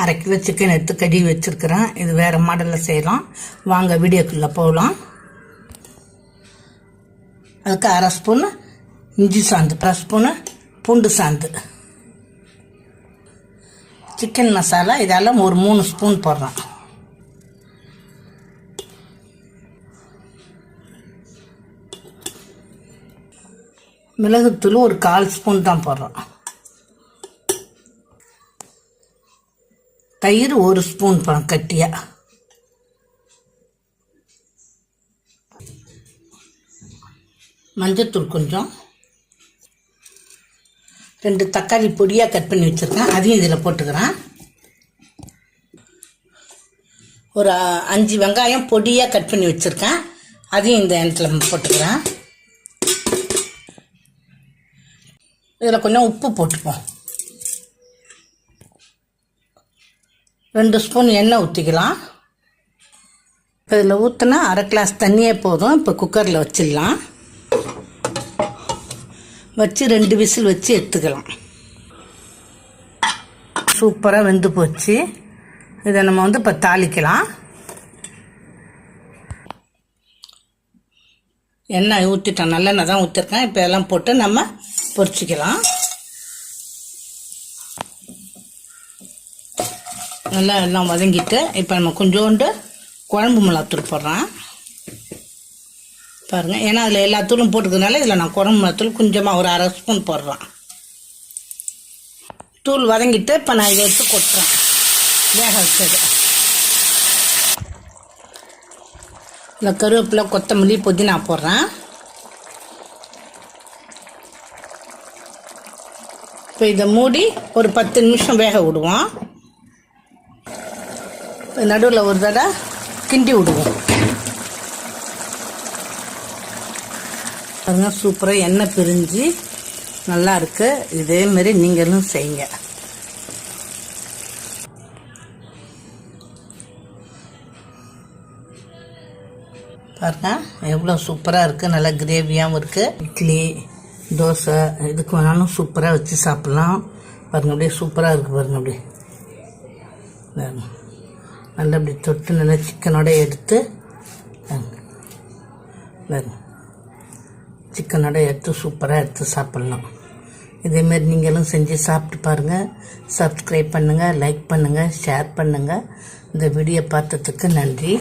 1/2 kilo chicken எடுத்து கழுவி வச்சுருக்கிறேன். இது வேறு மாடலில் செய்யலாம். வாங்க வீடியோக்குள்ளே போகலாம். அதுக்கு 1/2 ஸ்பூன் இஞ்சி சாந்து, 1/2 ஸ்பூனு பூண்டு சாந்து, சிக்கன் மசாலா இதெல்லாம் ஒரு 3 ஸ்பூன் போடுறேன். மிளகுத்தூள் ஒரு 1/4 ஸ்பூன் தான் போடுறோம். தயிர் 1 ஸ்பூன் போடுறோம் கட்டியாக. மஞ்சத்தூள் கொஞ்சம், 2 தக்காளி பொடியாக கட் பண்ணி வச்சுருக்கேன், அதையும் இதில் போட்டுக்கிறேன். ஒரு 5 வெங்காயம் பொடியாக கட் பண்ணி வச்சுருக்கேன், அதையும் இந்த எண்ணத்தில் போட்டுக்கிறேன். இதில் கொஞ்சம் உப்பு போட்டுப்போம். 2 ஸ்பூன் எண்ணெய் ஊற்றிக்கலாம். இப்போ இதில் ஊற்றினா 1/2 கிளாஸ் தண்ணியே போதும். இப்போ குக்கரில் வச்சிடலாம். வச்சு 2 விசில் வச்சு எடுத்துக்கலாம். சூப்பராக வெந்து போச்சு. இதை நம்ம இப்போ தாளிக்கலாம். எண்ணெய் ஊற்றிட்டோம், நல்லெண்ணெய் தான் ஊற்றிருக்கேன். இப்போ எல்லாம் போட்டு நம்ம பொரிச்சிக்கலாம். நல்லா எல்லாம் வதங்கிட்டு இப்போ நம்ம கொஞ்சோண்டு குழம்பு மிளகாத்தூள் போடுறேன். பாருங்கள், ஏன்னா அதில் எல்லா தூளும் போட்டுக்கிறதுனால இதில் நான் குழம்பு மிளகாத்தூள் கொஞ்சமாக ஒரு 1/2 ஸ்பூன் போடுறேன். தூள் வதங்கிட்டு இப்போ நான் இதை எடுத்து கொட்டுறேன். வேக வச்சது இல்லை கருவேப்பிலை, கொத்தமல்லி, புதினா போடுறேன். இப்போ இதை மூடி ஒரு 10 நிமிஷம் வேக விடுவோம். நடுவில் ஒரு தடவை கிண்டி விடுவோம். பாருங்க, சூப்பராக எண்ணெய் பிரிஞ்சு நல்லா இருக்கு. இதேமாரி நீங்களும் செய்யுங்க. பாருங்க எவ்வளோ சூப்பராக இருக்குது. நல்லா கிரேவியாகவும் இருக்குது. இட்லி, தோசை இதுக்கு வேணாலும் சூப்பராக வச்சு சாப்பிட்லாம். பாருங்கள், அப்படியே சூப்பராக இருக்குது. பாருங்கள், அப்படியே நல்லா அப்படி தொட்டு நல்லா சிக்கனோட எடுத்து சிக்கனோட எடுத்து சூப்பராக எடுத்து சாப்பிட்லாம். இதேமாரி நீங்களும் செஞ்சு சாப்பிட்டு பாருங்கள். சப்ஸ்கிரைப் பண்ணுங்கள், லைக் பண்ணுங்கள், ஷேர் பண்ணுங்கள். இந்த வீடியோ பார்த்ததுக்கு நன்றி.